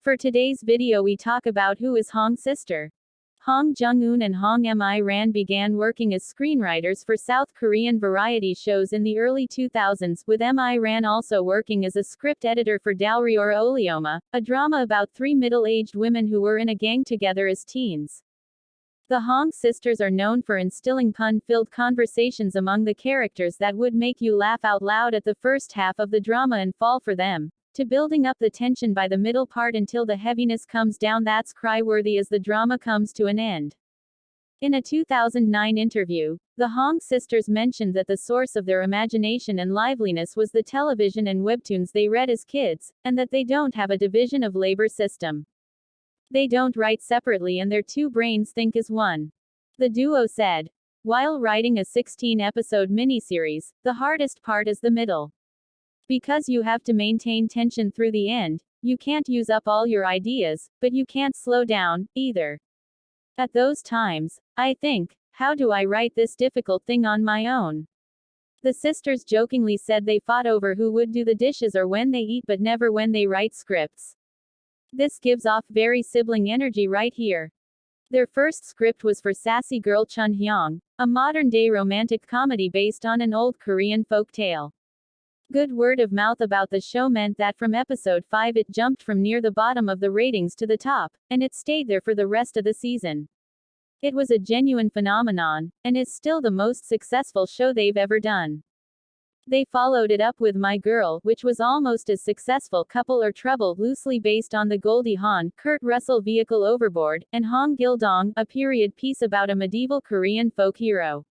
For today's video we talk about who is Hong's sister. Hong Jung-eun and Hong Mi-ran began working as screenwriters for South Korean variety shows in the early 2000s, with Mi-ran also working as a script editor for Dalryora Oleoma, a drama about three middle-aged women who were in a gang together as teens. The Hong sisters are known for instilling pun-filled conversations among the characters that would make you laugh out loud at the first half of the drama and fall for them, to building up the tension by the middle part until the heaviness comes down. That's cry-worthy as the drama comes to an end. In a 2009 interview, the Hong sisters mentioned that the source of their imagination and liveliness was the television and webtoons they read as kids, and that they don't have a division of labor system. They don't write separately and their two brains think as one. The duo said, while writing a 16-episode miniseries, the hardest part is the middle. Because you have to maintain tension through the end, you can't use up all your ideas, but you can't slow down, either. At those times, I think, how do I write this difficult thing on my own? The sisters jokingly said they fought over who would do the dishes or when they eat, but never when they write scripts. This gives off very sibling energy right here. Their first script was for Sassy Girl Chun Hyung, a modern-day romantic comedy based on an old Korean folk tale. Good word of mouth about the show meant that from episode 5 it jumped from near the bottom of the ratings to the top, and it stayed there for the rest of the season. It was a genuine phenomenon, and is still the most successful show they've ever done. They followed it up with My Girl, which was almost as successful. Couple or Trouble, loosely based on the Goldie Hawn, Kurt Russell vehicle Overboard, and Hong Gil-dong, a period piece about a medieval Korean folk hero.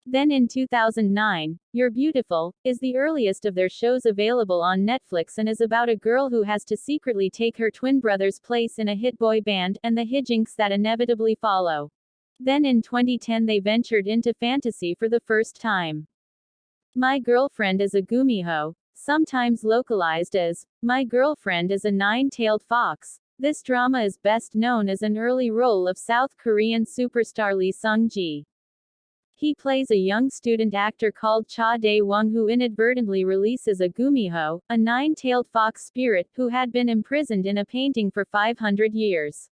Then in 2009, You're Beautiful, is the earliest of their shows available on Netflix and is about a girl who has to secretly take her twin brother's place in a hit boy band, and the hijinks that inevitably follow. Then in 2010 they ventured into fantasy for the first time. My Girlfriend is a Gumiho, sometimes localized as, My Girlfriend is a Nine-Tailed Fox. This drama is best known as an early role of South Korean superstar Lee Sung-ji. He plays a young student actor called Cha Dae-won who inadvertently releases a Gumiho, a nine-tailed fox spirit, who had been imprisoned in a painting for 500 years.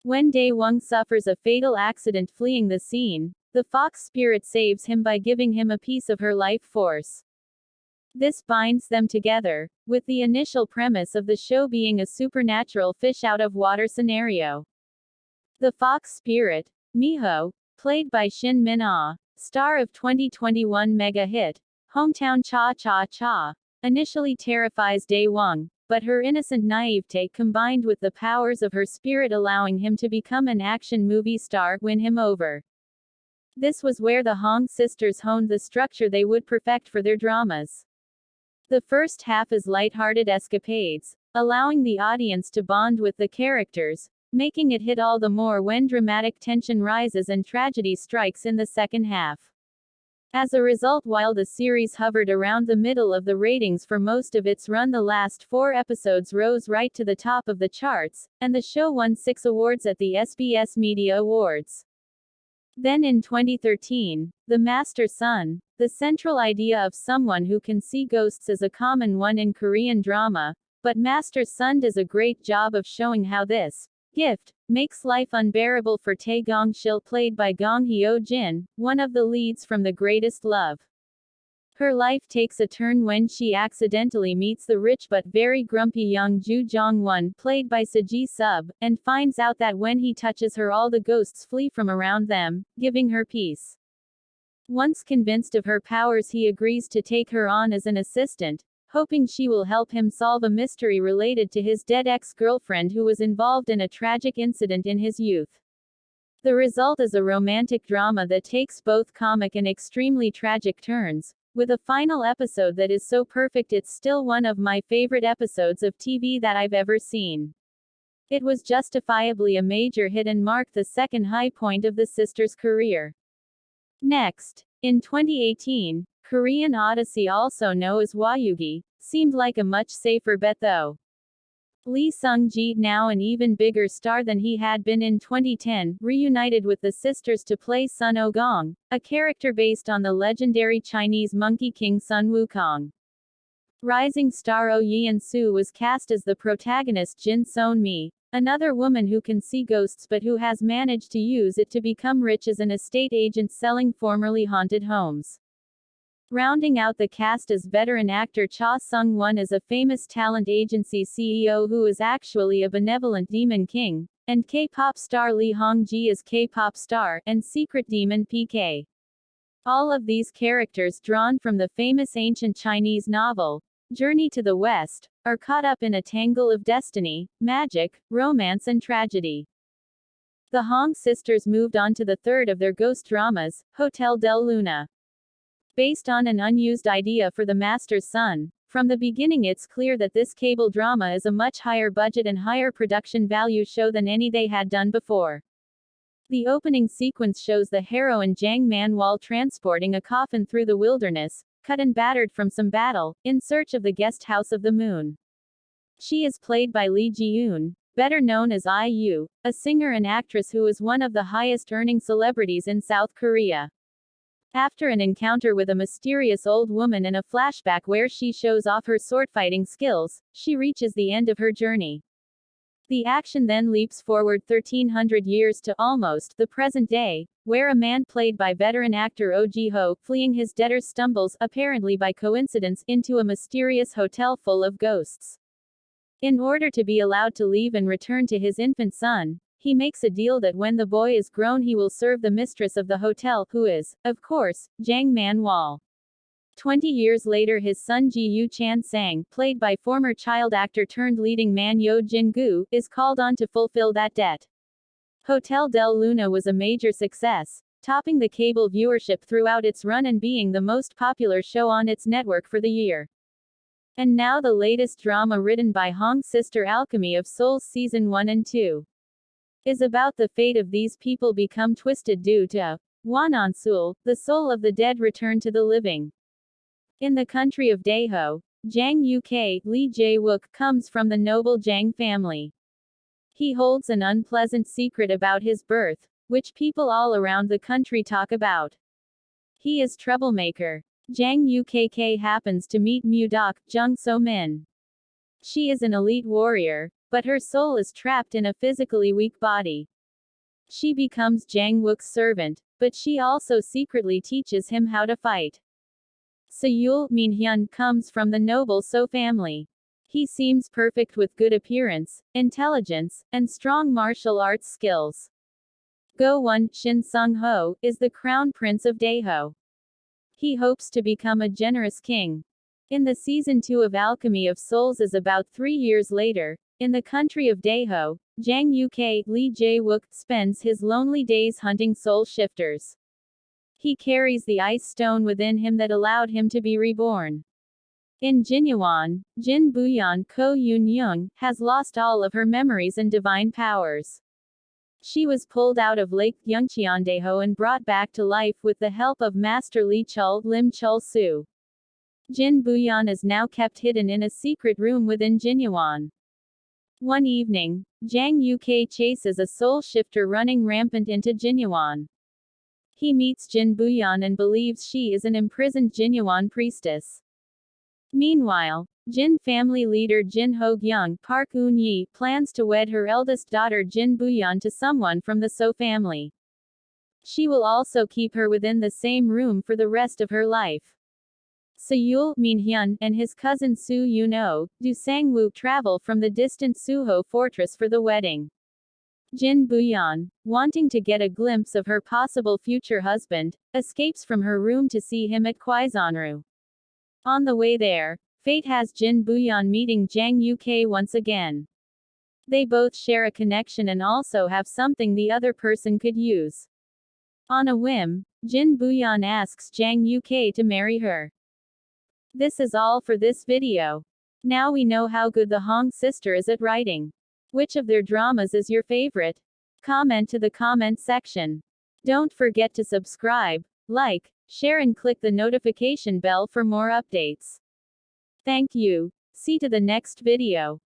When Dae-won suffers a fatal accident fleeing the scene, the fox spirit saves him by giving him a piece of her life force. This binds them together, with the initial premise of the show being a supernatural fish-out-of-water scenario. The fox spirit, Miho, played by Shin Min-ah, star of 2021 mega hit, Hometown Cha-Cha-Cha, initially terrifies Dae-won, but her innocent naivete combined with the powers of her spirit allowing him to become an action movie star win him over. This was where the Hong sisters honed the structure they would perfect for their dramas. The first half is light-hearted escapades, allowing the audience to bond with the characters, making it hit all the more when dramatic tension rises and tragedy strikes in the second half. As a result, while the series hovered around the middle of the ratings for most of its run, the last 4 episodes rose right to the top of the charts, and the show won 6 awards at the SBS Media Awards. Then in 2013, The Master Sun, the central idea of someone who can see ghosts is a common one in Korean drama, but Master Sun does a great job of showing how this gift makes life unbearable for Tae Gong-sil, played by Gong Hyo-jin, one of the leads from The Greatest Love. Her life takes a turn when she accidentally meets the rich but very grumpy young Ju Jong-won, played by Seo Ji-sub, and finds out that when he touches her all the ghosts flee from around them, giving her peace. Once convinced of her powers, he agrees to take her on as an assistant, hoping she will help him solve a mystery related to his dead ex-girlfriend who was involved in a tragic incident in his youth. The result is a romantic drama that takes both comic and extremely tragic turns, with a final episode that is so perfect it's still one of my favorite episodes of TV that I've ever seen. It was justifiably a major hit and marked the second high point of the sisters' career. Next, in 2018, Korean Odyssey, also known as Hwayugi, seemed like a much safer bet though. Lee Sung-ji, now an even bigger star than he had been in 2010, reunited with the sisters to play Sun Oh-gong, a character based on the legendary Chinese monkey king Sun Wukong. Rising star Oh Yeon-soo was cast as the protagonist Jin Seon-mi, another woman who can see ghosts but who has managed to use it to become rich as an estate agent selling formerly haunted homes. Rounding out the cast is veteran actor Cha Sung-won as a famous talent agency CEO who is actually a benevolent demon king, and K-pop star Lee Hong-ji as K-pop star and secret demon PK. All of these characters, drawn from the famous ancient Chinese novel, Journey to the West, are caught up in a tangle of destiny, magic, romance and tragedy. The Hong sisters moved on to the third of their ghost dramas, Hotel del Luna. Based on an unused idea for the Master's Son, from the beginning it's clear that this cable drama is a much higher budget and higher production value show than any they had done before. The opening sequence shows the heroine Jang Man-wol transporting a coffin through the wilderness, cut and battered from some battle, in search of the guest house of the moon. She is played by Lee Ji-eun, better known as IU, a singer and actress who is one of the highest-earning celebrities in South Korea. After an encounter with a mysterious old woman in a flashback where she shows off her sword-fighting skills, she reaches the end of her journey. The action then leaps forward 1300 years to almost the present day, where a man played by veteran actor Oh Ji-ho, fleeing his debtors, stumbles, apparently by coincidence, into a mysterious hotel full of ghosts. In order to be allowed to leave and return to his infant son, he makes a deal that when the boy is grown he will serve the mistress of the hotel, who is, of course, Jang Man-wol. 20 years later his son Ji-yu Chan-sang, played by former child actor turned leading man Yo Jin-gu, is called on to fulfill that debt. Hotel del Luna was a major success, topping the cable viewership throughout its run and being the most popular show on its network for the year. And now the latest drama written by Hong sister Alchemy of Souls Season 1 and 2. Is about the fate of these people become twisted due to Wanonsul, the soul of the dead return to the living. In the country of Daeho, Jang Uk, Lee Jae-wook comes from the noble Jang family. He holds an unpleasant secret about his birth, which people all around the country talk about. He is troublemaker. Jang Ukk happens to meet Mudok, Jung So-min. She is an elite warrior, but her soul is trapped in a physically weak body. She becomes Jang Wook's servant, but she also secretly teaches him how to fight. Seul Min-hyun comes from the noble So family. He seems perfect with good appearance, intelligence, and strong martial arts skills. Go-won, Shin Sung-ho, is the crown prince of Daeho. He hopes to become a generous king. In the season 2 of Alchemy of Souls is about 3 years later, in the country of Daeho, Jang Uk, Lee Jae-wook, spends his lonely days hunting soul shifters. He carries the ice stone within him that allowed him to be reborn. In Jinyeon, Jin Buyeon Ko Yoon-young has lost all of her memories and divine powers. She was pulled out of Lake Yeongcheondaeho and brought back to life with the help of Master Lee Chul Lim Chul-soo. Jin Buyeon is now kept hidden in a secret room within Jinyeon. One evening, Jang Uk chases a soul shifter running rampant into Jinyeon. He meets Jin Buyeon and believes she is an imprisoned Jinyeon priestess. Meanwhile, Jin family leader Jin Ho-kyung Park Eun-yi plans to wed her eldest daughter Jin Buyeon to someone from the So family. She will also keep her within the same room for the rest of her life. Seul Min-hyun and his cousin Soo Yoon-oh, Do Sang-woo travel from the distant Suho fortress for the wedding. Jin Buyeon, wanting to get a glimpse of her possible future husband, escapes from her room to see him at Kweisonru. On the way there, fate has Jin Buyeon meeting Jang Uk once again. They both share a connection and also have something the other person could use. On a whim, Jin Buyeon asks Jang Uk to marry her. This is all for this video. Now we know how good the Hong sister is at writing. Which of their dramas is your favorite? Comment to the comment section. Don't forget to subscribe, like, share and click the notification bell for more updates. Thank you. See to the next video.